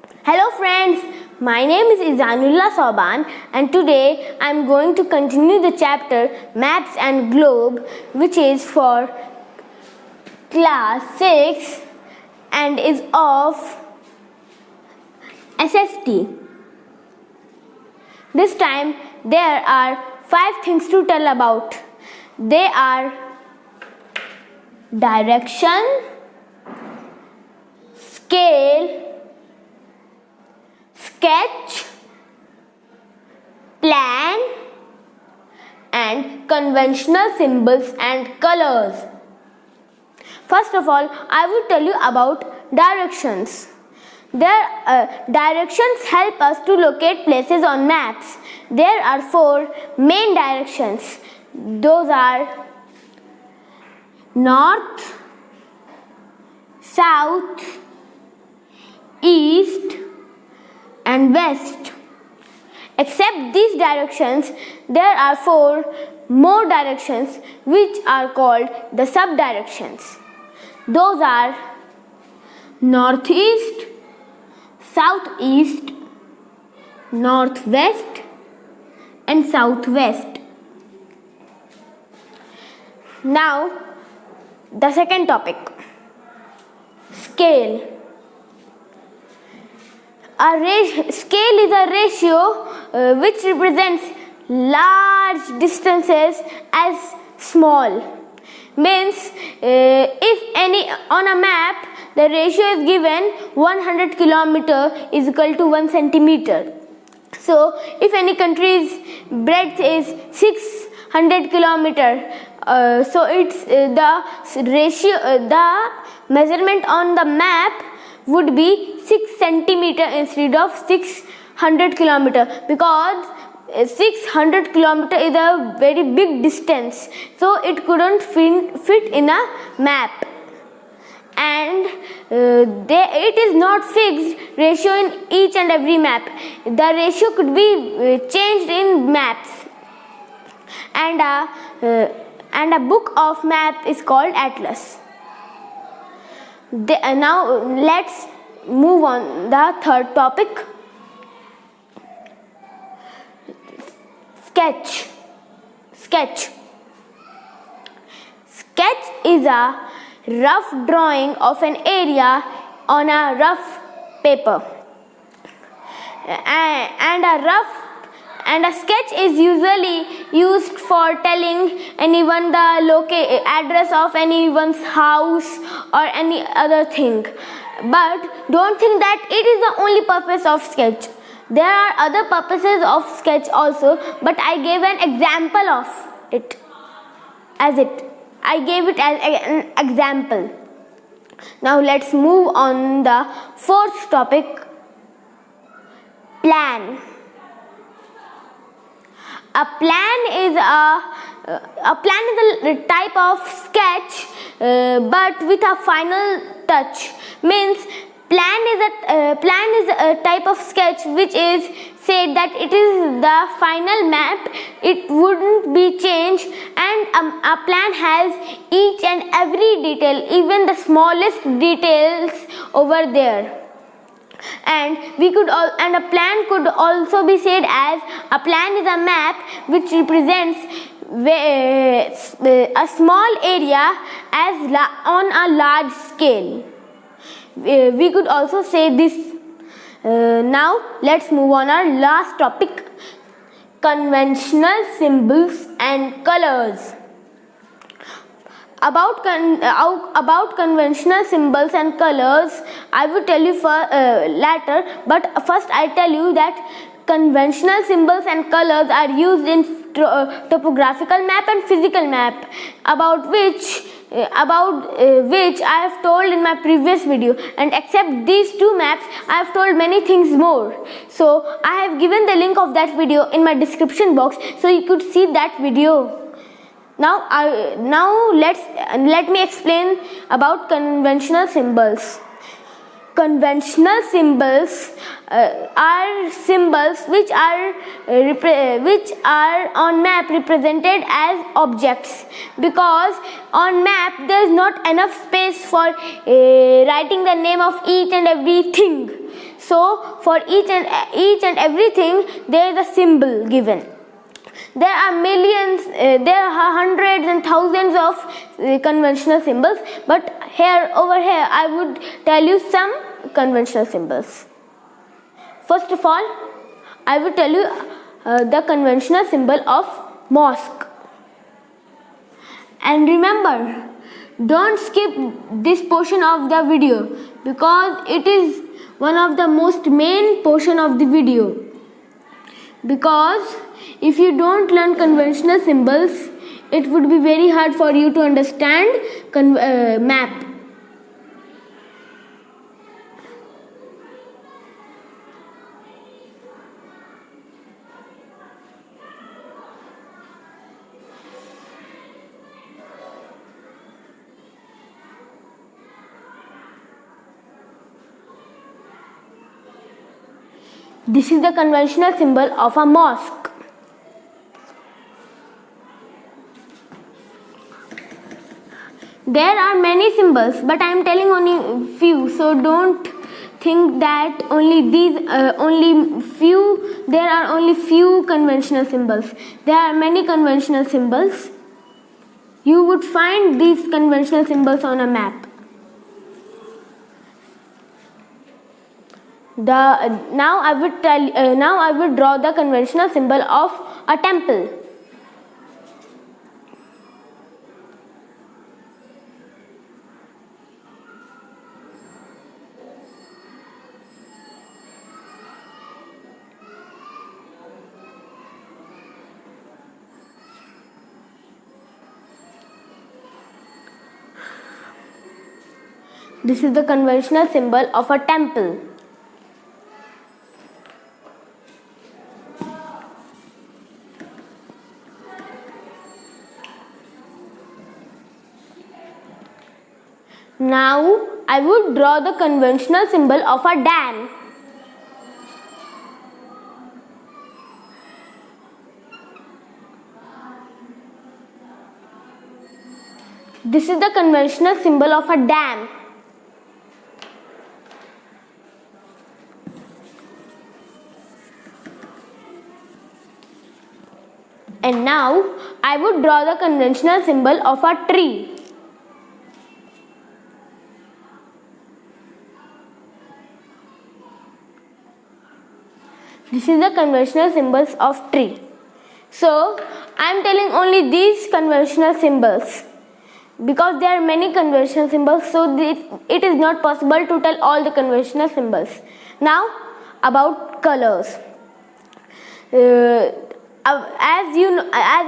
Hello friends, my name is Izanullah Soban and today I am going to continue the chapter Maps and Globe, which is for class 6 and is of SST. This time there are 5 things to tell about. They are direction, scale, sketch, plan, and conventional symbols and colors. First of all, I will tell you about directions. Directions help us to locate places on maps. There are 4 main directions. Those are north, south, east, and west. Except these directions, there are 4 more directions which are called the sub-directions. Those are northeast, southeast, northwest, and southwest. Now, the second topic, scale. Scale is a ratio which represents large distances as small. Means if on a map the ratio is given 100 kilometer is equal to 1 centimeter. So if any country's breadth is 600 kilometer, so it's the ratio, the measurement on the map would be 6 centimeter instead of 600 kilometer, because 600 kilometer is a very big distance, so it couldn't fit in a map. And it is not fixed ratio in each and every map. The ratio could be changed in maps. And a book of map is called atlas. Now let's move on the third topic, sketch. Sketch is a rough drawing of an area on a rough paper, and a sketch is usually used for telling anyone the address of anyone's house or any other thing. But don't think that it is the only purpose of sketch. There are other purposes of sketch also, but I gave an example of it. I gave it as an example. Now let's move on the fourth topic, plan. A plan is a type of sketch, but with a final touch. Means plan is a type of sketch which is said that it is the final map. It wouldn't be changed, and a plan has each and every detail, even the smallest details over there. And a plan could also be said as a plan is a map which represents a small area on a large scale. We could also say this. Now let's move on our last topic, conventional symbols and colors. About conventional symbols and colors, I will tell you later, but first I tell you that conventional symbols and colors are used in topographical map and physical map, about which I have told in my previous video, and except these 2 maps I have told many things more. So I have given the link of that video in my description box, so you could see that video. Now let me explain about conventional symbols. Conventional symbols are symbols which are on map represented as objects, because on map there is not enough space for writing the name of each and everything. So for each and everything there is a symbol given. There are millions, there are hundreds and thousands of conventional symbols, but over here I would tell you some conventional symbols. First of all, I will tell you the conventional symbol of mosque. And remember, don't skip this portion of the video because it is one of the most main portion of the video. Because if you don't learn conventional symbols, it would be very hard for you to understand map. This is the conventional symbol of a mosque. There are many symbols, but I am telling only few, so don't think that there are only few conventional symbols. There are many conventional symbols. You would find these conventional symbols on a map. Now I would draw the conventional symbol of a temple. This is the conventional symbol of a temple. Now I would draw the conventional symbol of a dam. This is the conventional symbol of a dam. And now I would draw the conventional symbol of a tree. This is the conventional symbols of tree. So I am telling only these conventional symbols because there are many conventional symbols, so it is not possible to tell all the conventional symbols. Now about colors. As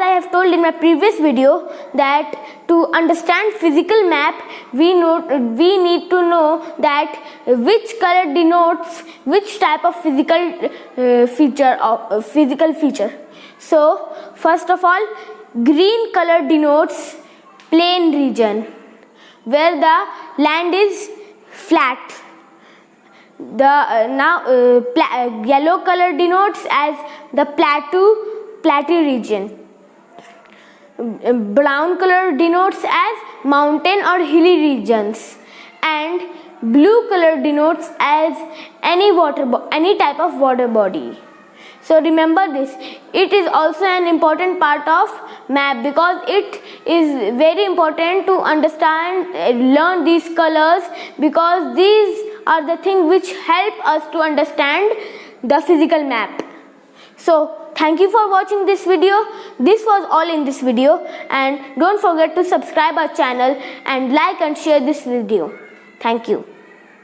I have told in my previous video, that to understand physical map we need to know that which color denotes which type of physical feature. So first of all, green color denotes plain region where the land is flat. Yellow color denotes as the plateau region. Brown color denotes as mountain or hilly regions, and blue color denotes as any type of water body. So remember this. It is also an important part of map because it is very important to learn these colors, because these are the things which help us to understand the physical map. So thank you for watching this video. This was all in this video, and don't forget to subscribe our channel and like and share this video. Thank you.